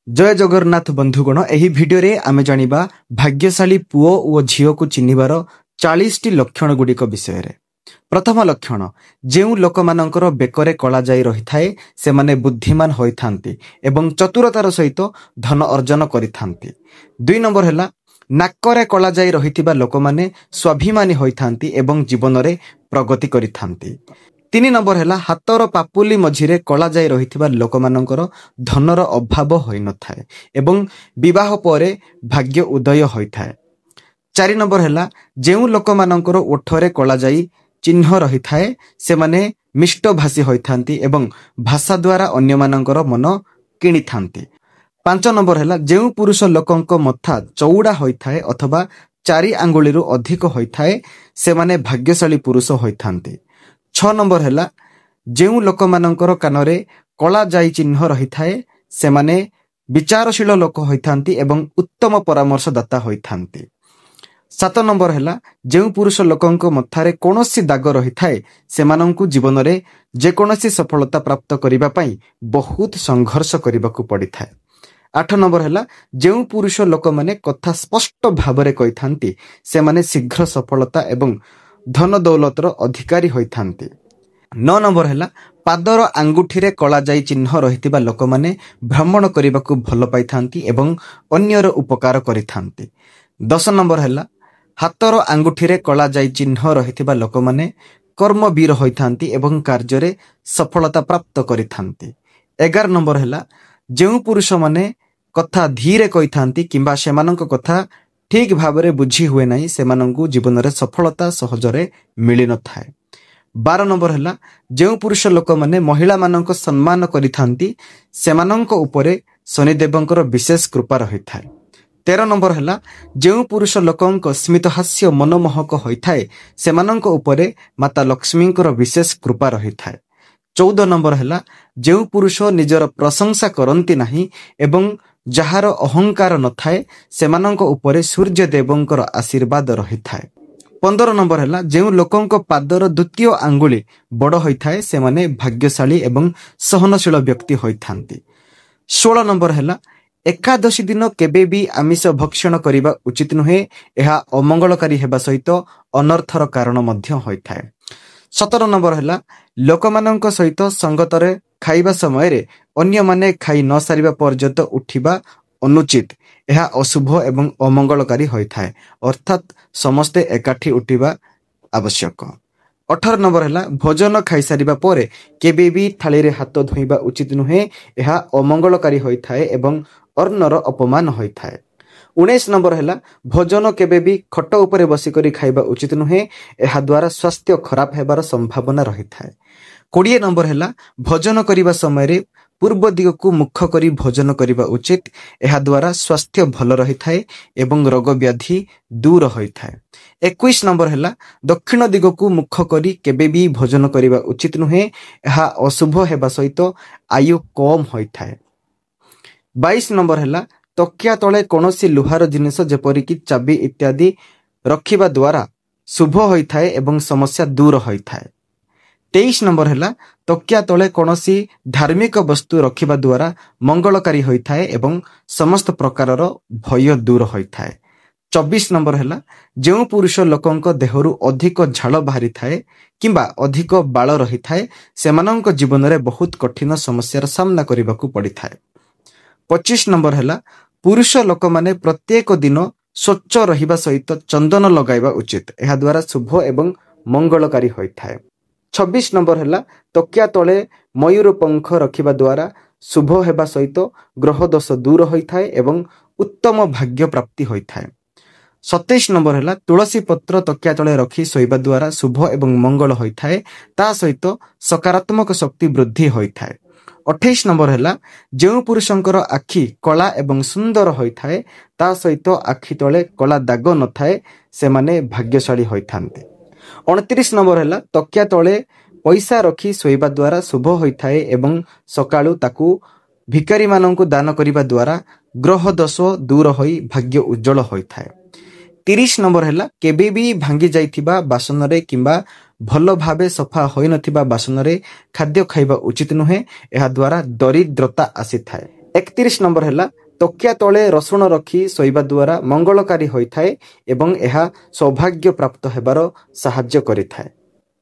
जय जगन्नाथ बंधुगण एही भिडियो रे आमे जानिबा भाग्यशाली पुओ ओ झियो को चिन्हिबार 40 टी लक्षण गुडिक विषय रे। प्रथम लक्षण जेउ लोकमानंकर बेकरे कला जाई रहिथाए से माने बुद्धिमान होइथांती एवं चतुरतार सहित धन अर्जन करिथांती। 2 नंबर हैला नाकरे कला जाई रहिथिबा लोकमाने स्वाभिमानी होइथांती एवं जीवन रे प्रगति करिथांती। 3 नंबर हैला हातर पापुली मझिरे कला जाई रहिथिबा लोकमानंकर धनर अभाव होई नथाए एवं विवाह परे भाग्य उदय होइथाए। 4 नंबर हैला जेउ लोकमानंकर ओठरे कला जाई चिन्ह रहिथाए से माने मिष्ट भाषी होइथांती एवं भाषा द्वारा अन्य मानंकर मन किनिथांती। 5 नंबर हैला जेउ पुरुष लोकंक मथा चौड़ा होइथाए अथवा 4 आंगुलीरु अधिक होइथाए से माने भाग्यशाली पुरुष होइथांती। 6 नंबर हैला जेउ लोकमानंकर कानरे कला जाई चिन्ह रहिथाए से माने विचारशील लोक होइथांती एवं उत्तम परामर्शदाता होइथांती। 7 नंबर हैला जेउ पुरुष लोकंक मथारे कोनोसी दाग रहिथाए सेमानंकु जीवन रे जे कोनोसी सफलता प्राप्त करिबा पई बहुत संघर्ष करिबाकु पड़िथाए। 8 नंबर हैला जेउ पुरुष लोक माने कथा स्पष्ट भाबरे कहिथांती से माने शीघ्र सफलता एवं धन दौलतर अधिकारी होइथांती। 9 नंबर हैला पादर आंगुठीरे कला जाई चिन्ह रहितिबा लोक माने भ्रमण करिबाकु भल पाइथांती एवं अन्यर उपकार करिथांती। 10 नंबर हैला हातर आंगुठीरे कला जाई चिन्ह रहितिबा लोक माने कर्मवीर होइथांती एवं कार्य सफलता प्राप्त करिथांती। 11 नंबर हैला जेउ पुरुष माने कथा धीरे कहिथांती किंबा सेमानंक कथा ठीक भाबरे बुझी हुए नाही सेमानंकु जीवन रे सफलता सहजरे मिली न थाए। 12 नंबर हैला जेउ पुरुष लोक माने महिला मानंक सम्मान करिथांती सेमानंक उपरे शनिदेवंकर विशेष कृपा रहिथाए। 13 नंबर हैला जेउ पुरुष लोकंक स्मित हास्य मनमोहक होइथाए सेमानंक उपरे माता लक्ष्मींकर विशेष कृपा रहिथाए। 14 नंबर हैला जेउ पुरुष निजर प्रशंसा करंती नाही एवं जहार अहंकार नथाए सेमानंक उपरे सूर्य देवंकर आशीर्वाद रहिथाए। 15 नंबर हैला जेउ लोकंक पादर द्वितीय आंगुली बड़ होइथाए से माने भाग्यशाली एवं सहनशील व्यक्ति होइथांती। 16 नंबर हैला एकादशी दिन केबे भी आमिष भक्षण करिबा उचित नुहे एहा अमंगलकारी हेबा सहित अनर्थर कारण मध्य होइथाए। 17 नंबर हैला लोकमानंक सहित संगतरे खाइबा समय रे अन्य माने खाई न सारिबा पर्यंत उठिबा अनुचित एहा अशुभ एवं अमंगलकारी होइथाए अर्थात समस्ते एकाठी उठिबा आवश्यक। 18 नंबर हैला भोजन खाई सारिबा परे केबे भी थाली रे हाथ धोइबा उचित नुहे एहा अमंगलकारी होइथाए एवं अर्णर अपमान होइथाए। 19 नंबर हैला भोजन केबे भी खट उपरे बसी करी खाइबा उचित नुहे एहा द्वारा स्वास्थ्य खराब हेबार संभावना रहिथाए। 20 नंबर हैला भोजन करिबा समय रे पूर्व दिग को मुख करी भोजन करिबा उचित एहा द्वारा स्वास्थ्य भल रहिथाए एवं रोग व्याधि दूर होइथाए। 21 नंबर हैला दक्षिण दिग को मुख करी केबे भी भोजन करिबा उचित नुहे एहा अशुभ हेबा सहित आयु कम होइथाए। 22 नंबर हैला तकिया तले कोनोसी लुहार जिनिस जेपरि कि चाबी इत्यादि रखिबा द्वारा शुभ होइथाए एवं समस्या दूर होइथाए। 23 नंबर हैला तकिया तले कोनोसी धार्मिक वस्तु रखिबा द्वारा मंगलकारी होइथाए एवं समस्त प्रकारर भय दूर होइथाए। 24 नंबर हैला जेउ पुरुष लोकंक देहरु अधिक झाल बाहरी थाए किंबा अधिक बाल रहिथाए सेमानंक जीवन रे बहुत कठिन समस्यार सामना करिबाकू पड़िथाए। 25 नंबर हैला पुरुष लोक माने प्रत्येक दिन स्वच्छ रहिबा सहित चंदन लगाइबा उचित एहा द्वारा शुभ एवं मंगलकारी होइथाए। 26 नंबर हैला तकिया तले मयूर पंख रखिबा द्वारा शुभ हेबा सहित ग्रह दोष दूर होइथाए एवं उत्तम भाग्य प्राप्ति होइथाए। 27 नंबर हैला तुलसी पत्र तकिया तले रखी सोइबा द्वारा शुभ एवं मंगल होइथाए ता सहित सकारात्मक शक्ति वृद्धि होइथाए। 28 नंबर हैला जेउ पुरुषंकर आखि कला एवं सुंदर होइथाए ता सहित आखि तले कला दाग नथाए से माने भाग्यशाली होइथांते। 29 नंबर हैला तकिया तले पैसा रखी सोइबा द्वारा शुभ होइथाए एवं सकाळु ताकू भिकारी मानंकु दान करिबा द्वारा ग्रह दोष दूर होई भाग्य उज्जवल होइथाए। 30 नंबर हैला केबे भी भांगी जाइथिबा बासन रे किंबा भल भावे सफा होई नथिबा बासन रे खाद्य खाइबा उचित नुहे एहा द्वारा दरिद्रता आसी थाए। 31 नंबर है तकिया तले रसुण रखी शोइबा द्वारा मंगलकारी होइथाए एवं यह सौभाग्य प्राप्त हेबार साहाय्य करिथाए।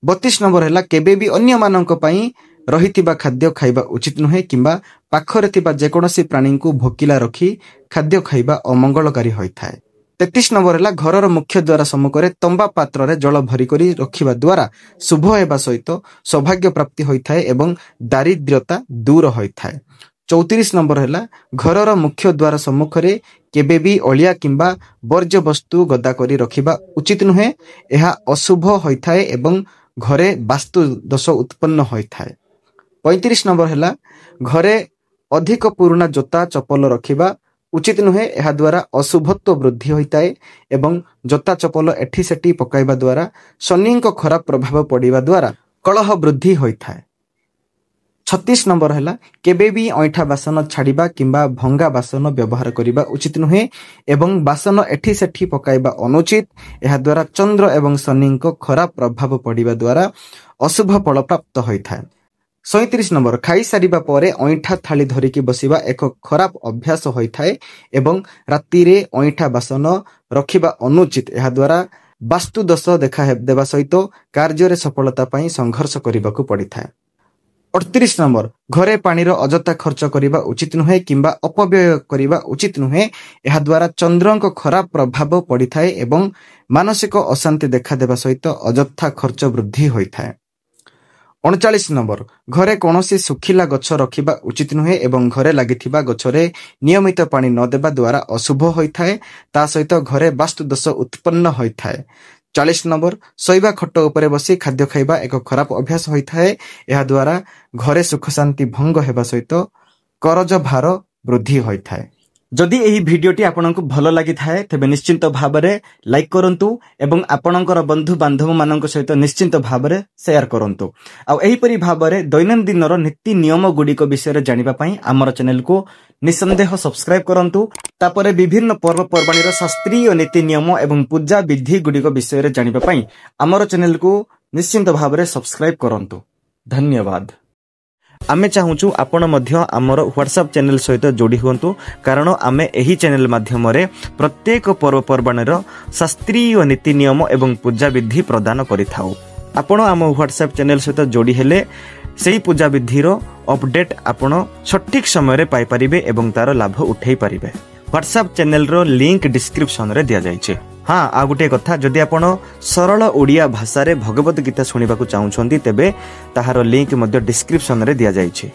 32 नंबर है केबे भी अन्य मानक पई रहिथिबा खाद्य खाइबा उचित नुहे किंबा पाखरे थिबा जेकोनोसी प्राणी को भोकिला रखी खाद्य खाइबा अमंगलकारी होइथाए। 33 नंबर है घरर मुख्य द्वार सम्मुखरे तंबा पात्र रे जल भरी करी रखिबा द्वारा शुभ हेबा सहित सौभाग्य प्राप्ति होइथाए एवं दारिद्र्यता दूर होइथाए। 34 नंबर है घरर मुख्य द्वार सम्मुखरे केबे भी अलिया किंबा वर्ज्य वस्तु गदा करी रखिबा उचित नुहे, यह अशुभ होइथाए एवं घरे वास्तु दोष उत्पन्न होइथाए। 35 नंबर है घरे अधिक पुराना जोता चपल रखिबा उचित नुहे, यह द्वारा अशुभत्व वृद्धि होइताए एवं जोता चपल एठी सेठी पकाइबा द्वारा शनि को खराब प्रभाव पड़िबा द्वारा कलह वृद्धि होइताए। 36 नंबर है केबे भी ऐठा बासन छाड़िबा किंबा भंगा बासन व्यवहार करिबा उचित नुहे एवं बासन एठी सेठी पकाइबा अनुचित, यह द्वारा चंद्र एवं शनि को खराब प्रभाव पड़िबा द्वारा अशुभ फल प्राप्त होइताए। 37 नंबर खाई सारिबा परे ऐठा थाली धरिकी बसिबा एक खराब अभ्यास होइताए एवं राति रे ऐठा बासन रखिबा अनुचित, यह द्वारा वास्तु दोष देखा देबा सहित कार्य रे सफलता पई संघर्ष करिबाकू पड़िथाए। 38 नंबर घरे पानी रो अजथा खर्च करिबा उचित नुहे किंबा अपव्यय करिबा उचित नुहे, यह द्वारा चंद्र को खराब प्रभाव पड़िथाए एवं मानसिक अशांति देखा देबा सहित अजथा खर्च वृद्धि होइथाए। 39 नंबर घरे कौनसी सुखिला गछ रखिबा उचित नुहे एवं घरे लागिथिबा गछरे नियमित पानी न देबा द्वारा अशुभ होइथाए, ता सहित घरे वास्तु दोष उत्पन्न होइथाए। 40 नंबर शोइबा खट उपरे बसी खाद्य खाइबा एक खराब अभ्यास होइथाए, यह द्वारा घरे सुख शांति भंग हेबा सहित करज भार वृद्धि होइथाए। जदि एही भिडियोटी आपनकु भल लागि थाए तेबे निश्चिंत भाबरे लाइक करंतु एवं आपनकर बंधु बांधव मानक सहित निश्चिंत भाबरे शेयर करंतु। आ एही परि भाबरे दैनंदिन रो नीति नियम गुडी को विषय रे जानिबा पई हमर चैनल को निसंदेह सब्सक्राइब करंतु। तापरे विभिन्न पर्व पर्वाणी रो शास्त्रीय नीति नियम एवं पूजा विधि गुडी को विषय रे जानिबा पई हमर चैनल को निश्चिंत भाबरे सब्सक्राइब करंतु। धन्यवाद। आमे चाहूचु आपण मध्य आमर व्हाट्सएप चैनल सहित जोड़ी हुंतु, कारण आमे एही चैनल माध्यम रे प्रत्येक पर्वपर्वाणीर शास्त्रीय नीति नियम एवं पूजा विधि प्रदान करिथाउ। आपण आम व्हाट्सएप चैनल सहित जोड़ी हेले सेही पूजा विधि रो अपडेट आपण सठिक समय रे पाई परिबे एवं तार लाभ उठै परिबे। व्हाट्सएप चैनल रो लिंक डिस्क्रिप्शन रे दिया जायछि। हाँ आ गोटे कथा, जदि आपण सरल ओडिया भाषा रे भगवत गीता सुनिबाकू चाहुछंती तेबे ताहार लिंक मध्ये डिस्क्रिप्शन रे दिया जायछि।